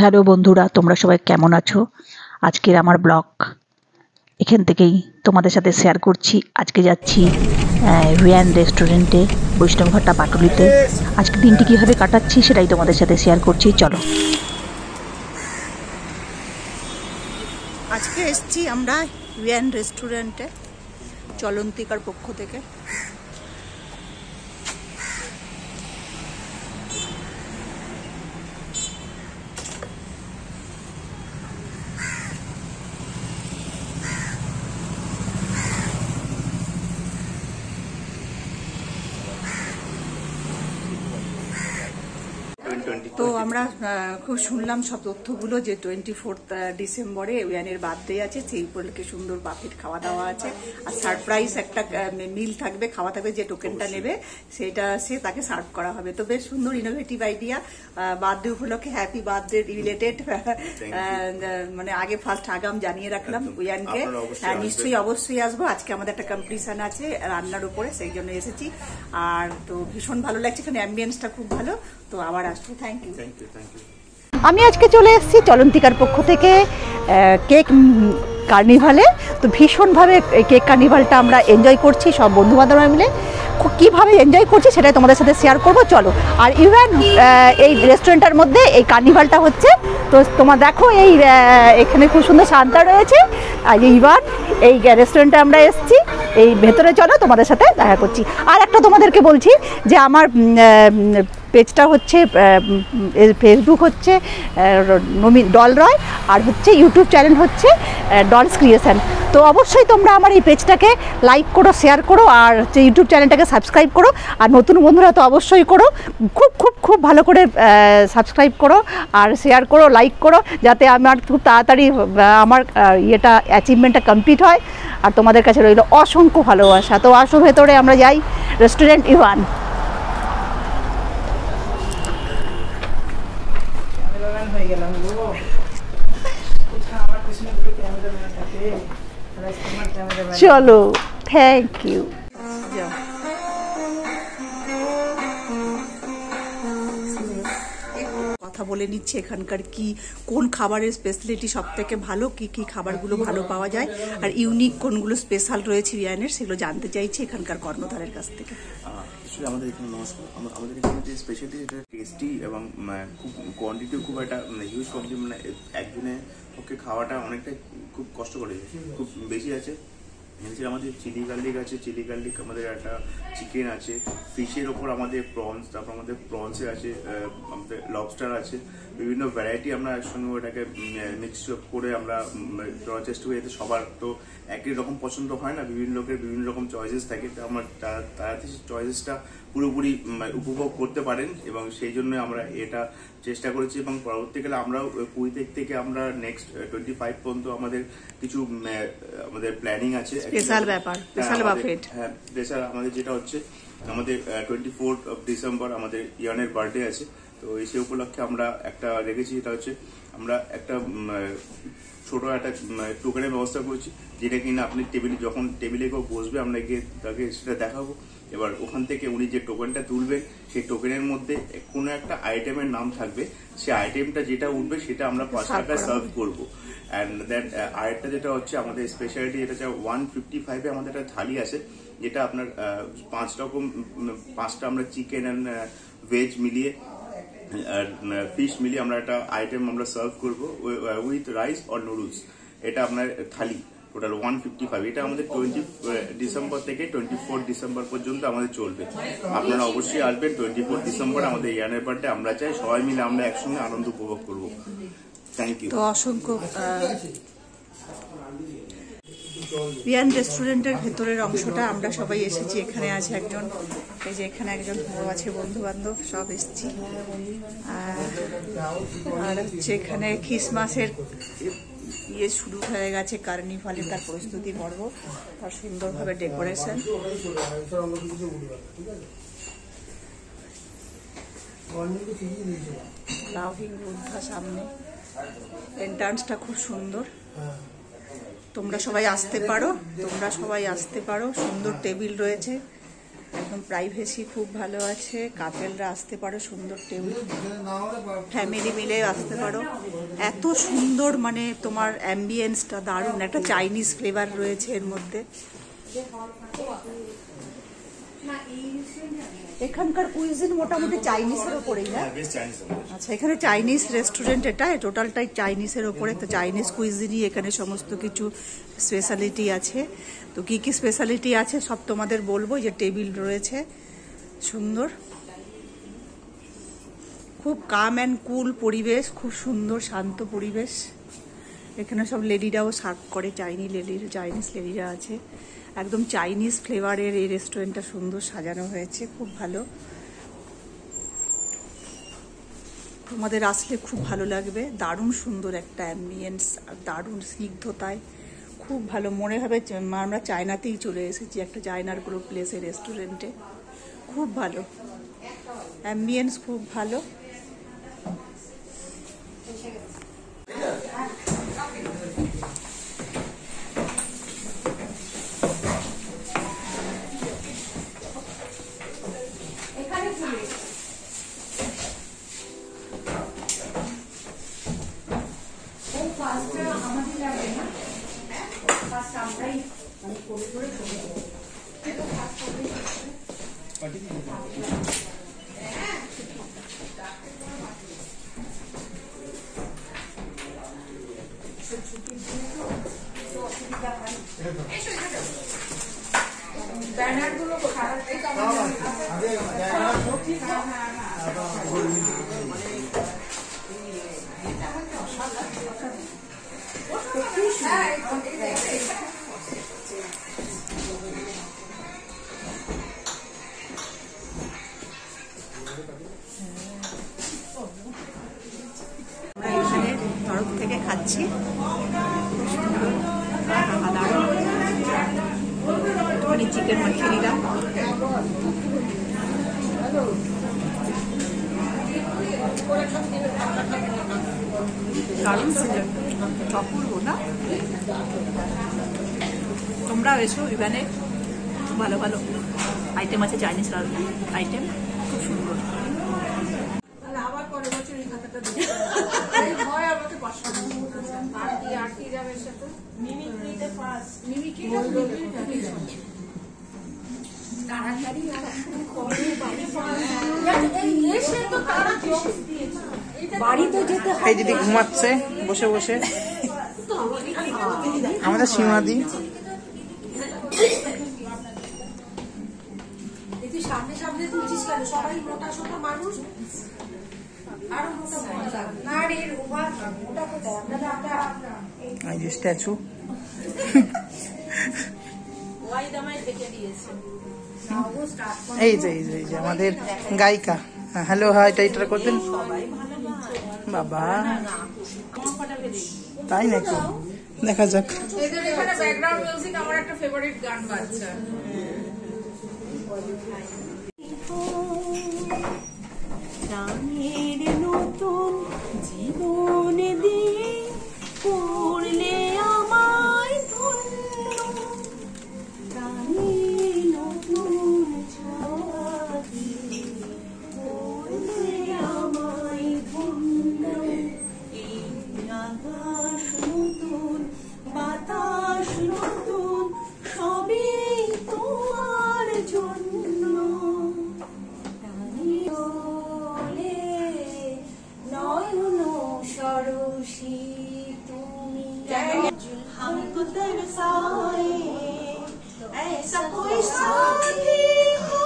Hello বন্ধুরা, তোমরা সবাই কেমন আছো? আজকের আমার ব্লগ এখান থেকেই তোমাদের সাথে শেয়ার করছি। আজকে যাচ্ছি ভিয়ান রেস্টুরেন্টে, বৈষ্ণবঘাটা পাটুলিতে। আজকে দিনটি কীভাবে কাটাচ্ছি সেটাই তোমাদের সাথে শেয়ার করছি, চলো। আজকে এসেছি আমরা ভিয়ান রেস্টুরেন্টে চলন্তিকার পক্ষ থেকে। তো আমরা খুব শুনলাম সব তথ্যগুলো যে 24 ডিসেম্বরে ভিয়ানের বার্থডে আছে, সেই উপলক্ষে সুন্দর বাফেট খাওয়া দাওয়া আছে, আর সারপ্রাইজ একটা মিল থাকবে, খাওয়া থাকবে। যে টোকেনটা নেবে সেটা সে তাকে সার্ভ করা হবে। তো বেশ সুন্দর ইনোভেটিভ আইডিয়া। বার্থডে উপলক্ষে হ্যাপি বার্থডে রিলেটেড মানে আগে ফার্স্ট আগাম জানিয়ে রাখলাম ভিয়ানকে। নিশ্চয়ই অবশ্যই আসবো। আজকে আমাদের একটা কম্পিটিশন আছে রান্নার উপরে, সেই জন্য এসেছি। আর তো ভীষণ ভালো লাগছে, এখানে অ্যাম্বিয়েন্সটা খুব ভালো। তো আবার আসবো। Thank you. আমি আজকে চলে এসেছি চলন্তিকার পক্ষ থেকে কেক কার্নিভালে। তো ভীষণভাবে এই কেক কার্নিভালটা আমরা এনজয় করছি সব বন্ধুবান্ধবরা মিলে। কীভাবে এনজয় করছি সেটাই তোমাদের সাথে শেয়ার করব, চলো। আর ইভেন এই রেস্টুরেন্টের মধ্যে এই কার্নিভালটা হচ্ছে, তো তোমরা দেখো এই এখানে খুব সুন্দর শান্তা রয়েছে। আর ইভেন এই রেস্টুরেন্টে আমরা এসেছি, এই ভেতরে চলো তোমাদের সাথে দেখা করছি। আর একটা তোমাদেরকে বলছি যে আমার পেজটা হচ্ছে ফেসবুক হচ্ছে ডল রয়, আর হচ্ছে ইউটিউব চ্যানেল হচ্ছে ডলস ক্রিয়েশন। তো অবশ্যই তোমরা আমার এই পেজটাকে লাইক করো, শেয়ার করো, আর হচ্ছে ইউটিউব চ্যানেলটাকে সাবস্ক্রাইব করো। আর নতুন বন্ধুরা তো অবশ্যই করো, খুব খুব খুব ভালো করে সাবস্ক্রাইব করো আর শেয়ার করো, লাইক করো, যাতে আমার খুব তাড়াতাড়ি আমার ইয়েটা অ্যাচিভমেন্টটা কমপ্লিট হয়। আর তোমাদের কাছে রইল অসংখ্য ভালোবাসা। তো আসো ভেতরে আমরা যাই, রেস্টুরেন্ট ইভান। চলো, থ্যাংক ইউ। কথা বলে নিচ্ছে এখানকার কি কোন খাবারের স্পেশালিটি সব থেকে ভালো, কি কি খাবারগুলো ভালো পাওয়া যায়, আর ইউনিক কোনগুলো স্পেশাল রয়েছে ভিয়ানের, সেগুলো জানতে চাইছি এখানকার কর্ণধারের কাছ থেকে। আমাদের এখানে নমস্কার। আমাদের এখানে যে স্পেশালিটি এটা টেস্টি এবং খুব কোয়ান্টিটিও খুব একটা হিউজ কোয়ান্টিটি, মানে একদিনে পক্ষে খাওয়াটা অনেকটাই খুব কষ্ট করে, খুব বেশি আছে। আমাদের চিলি গার্লিক আছে, চিলি গার্লিক, আমাদের একটা চিকেন আছে, ফিশের ওপর আমাদের প্রনস, তারপর আমাদের প্রনসে আছে, আমাদের লবস্টার আছে, বিভিন্ন ভ্যারাইটি আমরা একসঙ্গে ওটাকে মিক্স করে আমরা দেওয়ার চেষ্টা করি, যাতে সবার তো একই রকম পছন্দ হয় না, বিভিন্ন লোকের বিভিন্ন রকম চয়েসেস থাকে। তো আমার তারা চয়েসেসটা পুরোপুরি উপভোগ করতে পারেন, এবং সেই জন্য আমরা এটা চেষ্টা করেছি। এবং পরবর্তীকালে আমরাও 20 থেকে আমরা নেক্সট 25 পর্যন্ত আমাদের কিছু আমাদের প্ল্যানিং আছে। স্পেশাল ব্যাপার, স্পেশাল বাফেট। হ্যাঁ, স্পেশাল আমাদের যেটা হচ্ছে আমাদের 24 ডিসেম্বর আমাদের ইয়ানের বার্থডে আছে। তো সেই উপলক্ষে আমরা একটা রেখেছি, এটা হচ্ছে আমরা একটা ছোট একটা টোকেনের ব্যবস্থা করেছি, যেটা কিনা আপনি যখন টেবিলে কেউ বসবে, আমরা গিয়ে তাকে সেটা দেখাবো। এবার ওখান থেকে উনি যে টোকেনটা তুলবেন, সেই টোকেনের মধ্যে কোনো একটা আইটেমের নাম থাকবে, সেই আইটেমটা যেটা উঠবে সেটা আমরা 5 টাকায় সার্ভ করবো। অ্যান্ড দেন আরেকটা যেটা হচ্ছে আমাদের স্পেশালিটি, যেটা হচ্ছে 155-এ আমাদের একটা থালি আছে, যেটা আপনার 5টা আমরা চিকেন অ্যান্ড ভেজ মিলিয়ে আর ফিশ মিলিয়ে আমরা একটা আইটেম আমরা সার্ভ করবো উইথ রাইস অর নুডলস। এটা আপনার থালি টোটাল 155। এটা আমাদের 20 ডিসেম্বর থেকে 24 ডিসেম্বর পর্যন্ত আমাদের চলবে। আপনারা অবশ্যই আসবেন 24 ডিসেম্বর আমাদের ইয়ানের বার্থডে। আমরা চাই সবাই মিলে আমরা একসঙ্গে আনন্দ উপভোগ করবো। Thank you. তো অসংখ্য ভিয়ান রেস্টুরেন্টের ভেতরের অংশটা আমরা সবাই এসেছি। এখানে আছে একজন, এই যে এখানে একজন বড় আছে, বন্ধু বান্ধব সব এসেছি। আর হচ্ছে এখানে খ্রিসমাসের ইয়ে শুরু হয়ে গেছে, কার্নিভালে তার প্রস্তুতি পর্ব, তার সুন্দরভাবে ডেকোরেশন। লাফিং বুদ্ধা সামনে, এন্ট্রান্সটা খুব সুন্দর। তোমরা সবাই আসতে পারো, সুন্দর টেবিল রয়েছে, একদম প্রাইভেসি খুব ভালো আছে, কাপেলরা আসতে পারো, সুন্দর টেবিল, ফ্যামিলি মিলে আসতে পারো। এত সুন্দর মানে তোমার অ্যাম্বিয়েন্সটা দারুণ, একটা চাইনিজ ফ্লেভার রয়েছে এর মধ্যে। এখানকার কুইজিন মোটামুটি চাইনিজের ওপরেই না? আচ্ছা, এখানে চাইনিজ রেস্টুরেন্ট, এটা টোটালটাই চাইনিজের ওপরে। তো চাইনিজ কুইজিনই এখানে সমস্ত কিছু স্পেশালিটি আছে। তো কি কি স্পেশালিটি আছে সব তোমাদের বলবো। যে টেবিল রয়েছে সুন্দর, খুব কাম অ্যান্ড কুল পরিবেশ, খুব সুন্দর শান্ত পরিবেশ। এখানে সব লেডিরাও সার্ভ করে, চাইনিজ লেডিরা আছে। একদম চাইনিজ ফ্লেভারের এই রেস্টুরেন্টটা সুন্দর সাজানো হয়েছে, খুব ভালো। তোমাদের আসলে খুব ভালো লাগবে, দারুণ সুন্দর একটা অ্যাম্বিয়েন্স, দারুণ স্নিগ্ধতায়, খুব ভালো মনে হবে আমরা চায়নাতেই চলে এসেছি, একটা চায়নার কোনো প্লেসে রেস্টুরেন্টে। খুব ভালো অ্যাম্বিয়েন্স, খুব ভালো। তরফ থেকে খাচ্ছি, একটুখানি চিকেন মাখিয়ে নিলাম। দারুণ ছিল, অপূর্ব না? তোমরাও এসো ইভেনে, ভালো ভালো আইটেম আছে, চাইনিজ আইটেম, খুব সুন্দর। এই দিদি ঘুমাচ্ছে বসে বসে, আমাদের সীমাদি। সামনে সামনে তুলছিস কেন? সবাই মোটা সোটা মানুষ, আরো মোটা না রে, এই যে স্ট্যাচু, এই যে আমাদের গায়িকা। হ্যালো হাই টাইটার করতেন বাবা, তাই নাকি? দেখা যাক। এদের এখানে ব্যাকগ্রাউন্ড মিউজিক আমার একটা ফেভারিট গান বাজছে। প্রাণের নতুন জীবন দিয়ে করলে আমায় ধন্য, প্রাণের নতুন ছায়া দিয়ে করলে আমায় ধন্য। এই আকাশ নতুন, বাতাস নতুন, সবই তোমার জন্য। নয়ন সরসী তুমি हमको तरसाए, ऐसा कोई साथी हो,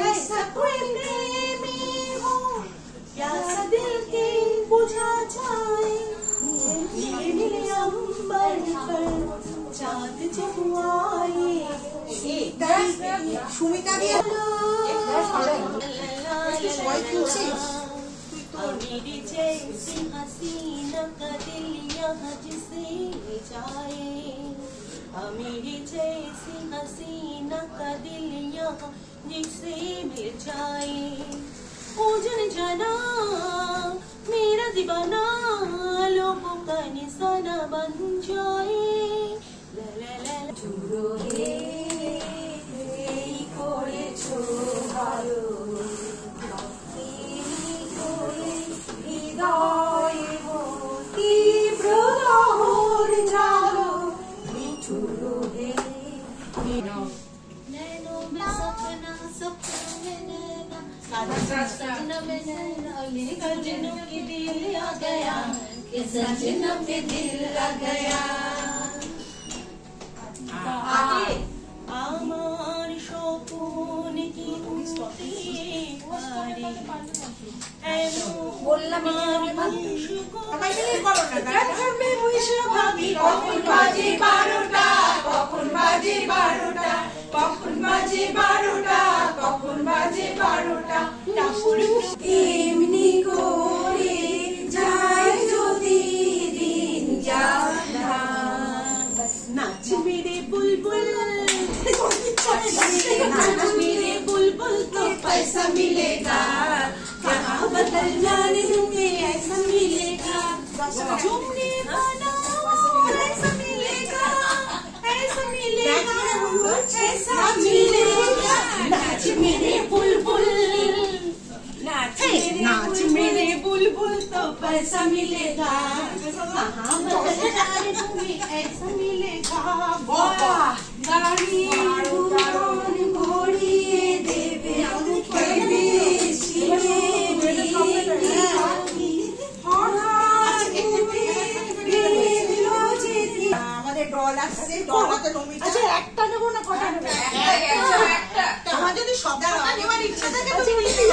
ऐसा कोई प्रेमी हो, प्यासा दिल के बुझा जाए। नीले अंबर पर चाँद जब आए, সুমিতা দিয়ে मेरी जैसी हसीना का दिल यहाँ जिसे जाए, मेरी जैसी हसीना का दिल यहाँ जिसे मिल जाए। ओ जन जाना मेरा दीवाना, लोगों का निशाना बन जाए। ला ला ला জুড়ো হে এই করেছো ভালো হৃদয় তীব্র লহর জালো মিঠুর হেলে नैनों में सपना सपना में नैना सजना में नैना सजनों के दिल आ गया कि सजनों के दिल आ गया আমার স্বপ্ন কিন্তু পারে বললাম কখন বাজে 12টা কখন বাজে 12টা কখন বাজে 12টা কখন বাজে 12টা এমনি করে যায় যদি দিন যাত্রা नाच मेरे बुलबुल नाच मेरे बुलबुल तो पैसा मिलेगा कहाँ बदल जाने दूंगे ऐसा मिलेगा झूमने वाला ऐसा मिलेगा ऐसा मिलेगा ऐसा मिलेगा नाच मेरे बुलबुल नाच मेरे बुलबुल तो पैसा मिलेगा कहाँ बदल जाने दूंगी ऐसा मिलेगा গাড়ি উড়ান ভরিয়ে দেবে আমাদের ডল আসছে ডল হাতে নমিটা আচ্ছা একটা নেব না কটা নেব একটা তোমার যদি সবটা নেওয়ার ইচ্ছা থাকে তো নিতে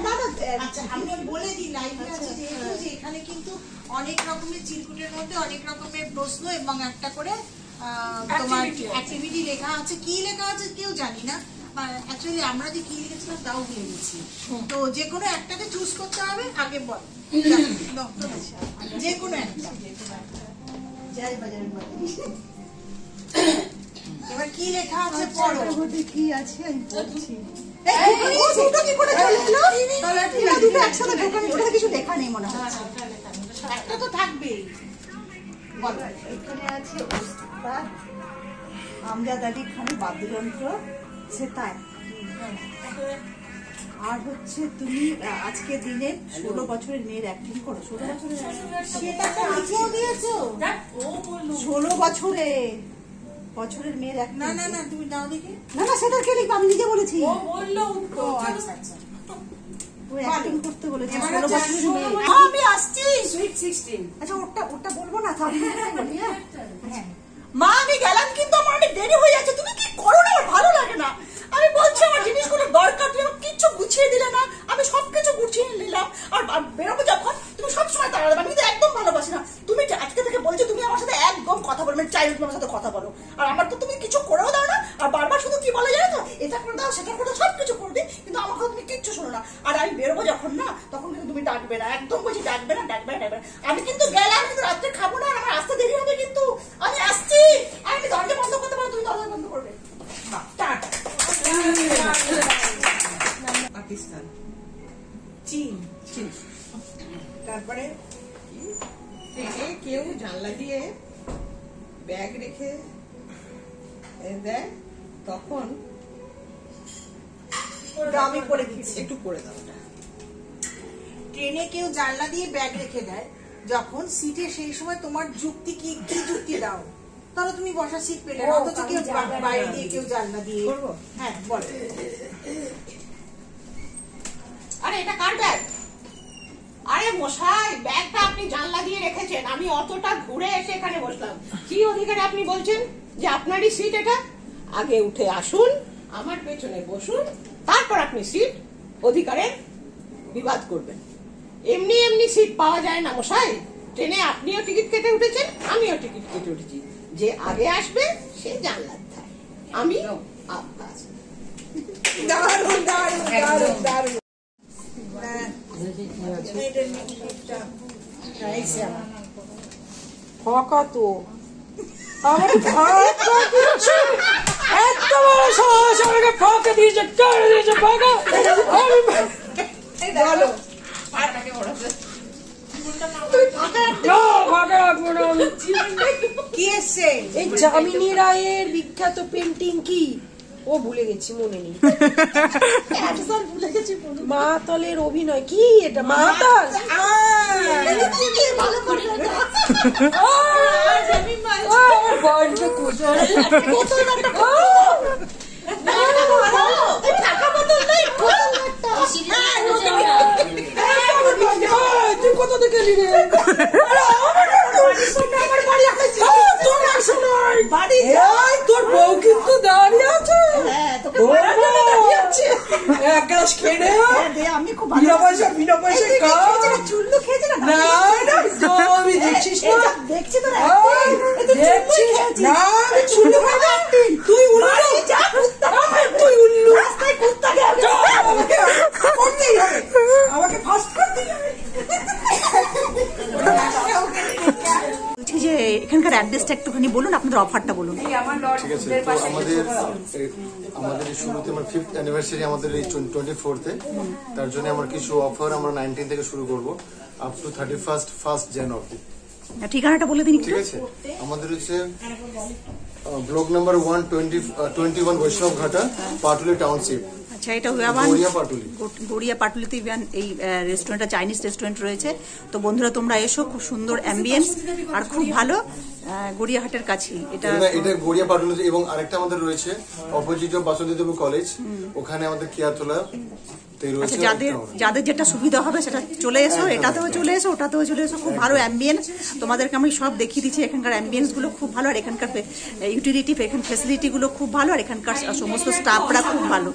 পারো আচ্ছা আমি বলে দিই লাইভে আছে যেহেতু যে এখানে কিন্তু অনেক রকমের চিরকুটের মধ্যে অনেক রকমের প্রশ্ন এবং একটা করে তোমার অ্যাক্টিভিটি লেখা আছে কি লেখা আছে কেউ জানি না অ্যাকচুয়ালি আমরা যে কি লিখেছিলাম তাও ভুলে গেছি তো যে কোনো একটাকে চুজ করতে হবে আগে বল যে কোনো একটা জয় বাজারের এবার কি লেখা আছে পড়ো কি আছে আমি পড়ছি দুটো কি করে চলে এলো দুটো একসাথে ঢোকানি করে কিছু লেখা নেই মনে হচ্ছে একটা তো থাকবেই বলো এখানে আছে ওস্তাদ আমজাদ আলী খানের বাদ্যযন্ত্র সেতার আর হচ্ছে তুমি আজকের দিনে 16 বছরের মেয়ের অ্যাক্টিং করো 16 বছরের সেটা তো লিখেও দিয়েছো 16 বছরের মেয়ের অ্যাক্টিং না না না তুমি দাও দেখি না না সেটা কে লিখবে আমি নিজে বলেছি ও বললো ও আচ্ছা আচ্ছা ও অ্যাক্টিং করতে বলেছে 16 বছরের মেয়ে আমি আসছি সুইট 16 আচ্ছা ওটা বলবো না তাহলে বলি হ্যাঁ মা আমি গেলাম কিন্তু আমার অনেক দেরি হয়ে যাচ্ছে তুমি কি করো না আমার ভালো লাগে না আমি বলছি আমার জিনিসগুলো দরকার তুমি কিচ্ছু গুছিয়ে দিলে না আমি সবকিছু গুছিয়ে নিলাম আর বেরোবো যখন তুমি সবসময় তাড়া দেবে আমি কিন্তু একদম ভালোবাসি না তুমি আজকে থেকে বলছো তুমি আমার সাথে একদম কথা বলবে চাই তুমি আমার সাথে কথা বলো আর আমার তো তুমি কিছু করেও দাও না আর বারবার শুধু কি বলে জানো তো এটা করে দাও সেটা করে দাও সবকিছু করবে কিন্তু আমার কথা তুমি কিচ্ছু শোনো না আর আমি বেরোবো যখন না তখন কিন্তু তুমি ডাকবে না একদম বলছি ডাকবে না আমি কিন্তু গেলাম কিন্তু রাত্রে খাবো না আমার আসতে দেরি হবে কিন্তু আমি আসছি আমি দরজা বন্ধ করতে পারো তুমি দরজা বন্ধ করবে পাকিস্তান চীন তারপরে কেউ জানলা দিয়ে ব্যাগ রেখে দেয় তখন আমি করে দিচ্ছি একটু করে দাও ট্রেনে কেউ জানলা দিয়ে ব্যাগ রেখে দেয় যখন সিটে সেই সময় তোমার যুক্তি কি যুক্তি দাও তাহলে তুমি বসার সিট পেলে না অথচ কেউ বাইরে দিয়ে কেউ জানলা দিয়ে হ্যাঁ বল আরে এটা কার ব্যাগ আরে মশাই ব্যাগটা আপনি জানলা দিয়ে রেখেছেন আমি অতটা ঘুরে এসে এখানে বসলাম কি অধিকারে আপনি বলছেন যে আপনারই সিট এটা আগে উঠে আসুন আমার পেছনে বসুন তারপর আপনি সিট অধিকারের বিবাদ করবেন এমনি এমনি সিট পাওয়া যায় না মশাই ট্রেনে আপনিও টিকিট কেটে উঠেছেন আমিও টিকিট কেটে উঠেছি যে আগে আসবে সে জানলার ধারে আমি আপনার দারুণ দারুণ দারুণ দারুণ ফাঁকা তো আমার এত বড় সাহস আমাকে ফাঁকা দিয়েছে কারে দিয়েছে ফাঁকা বলো এই যামিনী রায়ের বিখ্যাত পেন্টিং কি ও ভুলে গেছি, মনে নেই। মাতালের অভিনয় কি এটা? মাতাল তুই কোথা থেকে এলি রে? তোর বউ কিন্তু দাঁড়িয়ে আছে, এক গ্লাস খেয়ে নে। বিনা পয়সা না, আমি দেখছিস না, দেখছিস না, আমি চুল্লু খাবো। তুই উল্লু, তুই উল্লু, আমাকে ফার্স্ট করতেই হবে। বলছি যে এখানকার অ্যাড্রেসটা একটুখানি বলুন, আপনাদের অফারটা বলুন। ঠিক আছে, তো আমাদের শুরুতে আমার 5th অ্যানিভার্সারি আমাদের এই 24th-এ, তার জন্য আমার কিছু অফার আমরা 19 থেকে শুরু করব আপ টু 1st Jan অবধি। ঠিকানাটা বলে দিন। ঠিক আছে, আমাদের হচ্ছে ব্লক নাম্বার 121 বৈষ্ণব ঘাটা, পাটুলি টাউনশিপ। আচ্ছা, এটা গড়িয়া পাটুলিতে এই রেস্টুরেন্টটা চাইনিজ রেস্টুরেন্ট রয়েছে। তো বন্ধুরা তোমরা এসো, খুব সুন্দর অ্যাম্বিয়েন্স আর খুব ভালো, গড়িয়াহাটের কাছেই এটা গড়িয়া পাটুলি। এবং আরেকটা আমাদের রয়েছে অপোজিট অফ বাসুদেব কলেজ, ওখানে আমাদের কেয়ারতলা। আচ্ছা, যাদের যেটা সুবিধা হবে সেটা চলে এসো, এটাতেও চলে এসো, ওটাতেও চলে এসো। খুব ভালো অ্যাম্বিয়েন্স, তোমাদেরকে আমি সব দেখিয়ে দিচ্ছি। এখানকার অ্যাম্বিয়েন্স গুলো খুব ভালো, আর এখানকার ইউটিলিটি, এখান ফেসিলিটি গুলো খুব ভালো, আর এখানকার সমস্ত স্টাফরা খুব ভালো,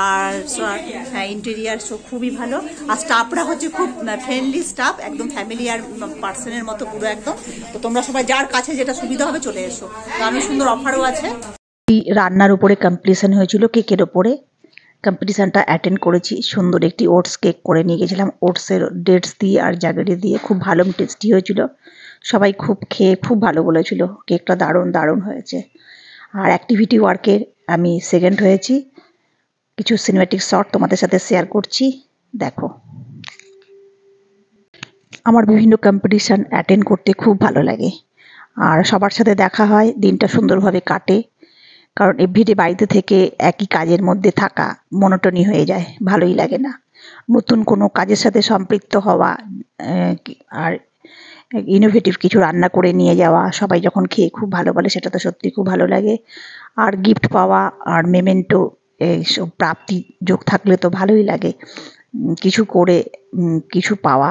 আর ইন্টেরিয়ার খুবই ভালো, আর স্টাফরা হচ্ছে খুব ফ্রেন্ডলি স্টাফ, একদম ফ্যামিলি আর পার্সনের মতো পুরো একদম। তো তোমরা সবাই যার কাছে যেটা সুবিধা হবে চলে এসো। দারুণ সুন্দর অফারও আছে। রান্নার উপরে কম্পিটিশন হয়েছিল, কেকের ওপরে কম্পিটিশানটা অ্যাটেন্ড করেছি। সুন্দর একটি ওটস কেক করে নিয়ে গেছিলাম, ওটসের ডেটস দিয়ে আর জাগেরি দিয়ে, খুব ভালো টেস্টি হয়েছিল। সবাই খুব খেয়ে খুব ভালো বলেছিল, কেকটা দারুণ হয়েছে। আর অ্যাক্টিভিটি ওয়ার্কের আমি সেকেন্ড হয়েছি। কিছু সিনেম্যাটিক শট তোমাদের সাথে শেয়ার করছি, দেখো। আমার বিভিন্ন কম্পিটিশান অ্যাটেন্ড করতে খুব ভালো লাগে, আর সবার সাথে দেখা হয়, দিনটা সুন্দরভাবে কাটে। কারণ এভরিডে বাড়িতে থেকে একই কাজের মধ্যে থাকা মনোটনি হয়ে যায়, ভালোই লাগে না। নতুন কোনো কাজের সাথে সম্পৃক্ত হওয়া আর ইনোভেটিভ কিছু রান্না করে নিয়ে যাওয়া, সবাই যখন খেয়ে খুব ভালো বলে, সেটা তো সত্যি খুব ভালো লাগে। আর গিফট পাওয়া আর মেমেন্টো এইসব প্রাপ্তি যোগ থাকলে তো ভালোই লাগে। কিছু করে কিছু পাওয়া,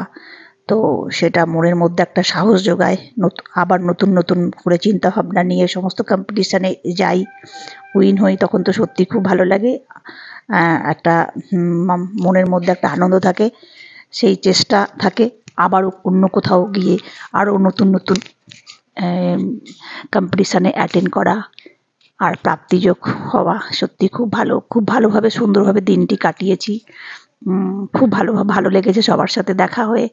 তো সেটা মনের মধ্যে একটা সাহস যোগায়। আবার নতুন করে চিন্তা ভাবনা নিয়ে সমস্ত কম্পিটিশানে যাই, উইন হই, তখন তো সত্যি খুব ভালো লাগে। একটা মনের মধ্যে একটা আনন্দ থাকে, সেই চেষ্টা থাকে আবারও অন্য কোথাও গিয়ে আরও নতুন কম্পিটিশানে অ্যাটেন্ড করা আর প্রাপ্তিযোগ হওয়া। সত্যি খুব ভালোভাবে সুন্দরভাবে দিনটি কাটিয়েছি। খুব ভালো লেগেছে সবার সাথে দেখা হয়ে।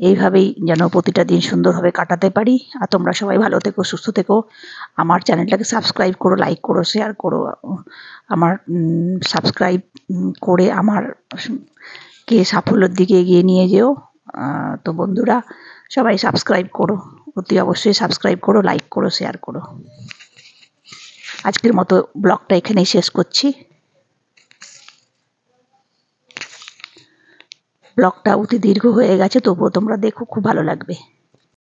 এইভাবেই যেন প্রতিটা দিন সুন্দরভাবে কাটাতে পারি। আর তোমরা সবাই ভালো থেকো, সুস্থ থেকো। আমার চ্যানেলটাকে সাবস্ক্রাইব করো, লাইক করো, শেয়ার করো। আমার সাবস্ক্রাইব করে আমার কে সাফল্যের দিকে এগিয়ে নিয়ে যেও। তো বন্ধুরা সবাই সাবস্ক্রাইব করো, অতি অবশ্যই সাবস্ক্রাইব করো, লাইক করো, শেয়ার করো। আজকের মতো ব্লগটা এখানেই শেষ করছি। ব্লগটা অতি দীর্ঘ হয়ে গেছে, তবুও তোমরা দেখো, খুব ভালো লাগবে।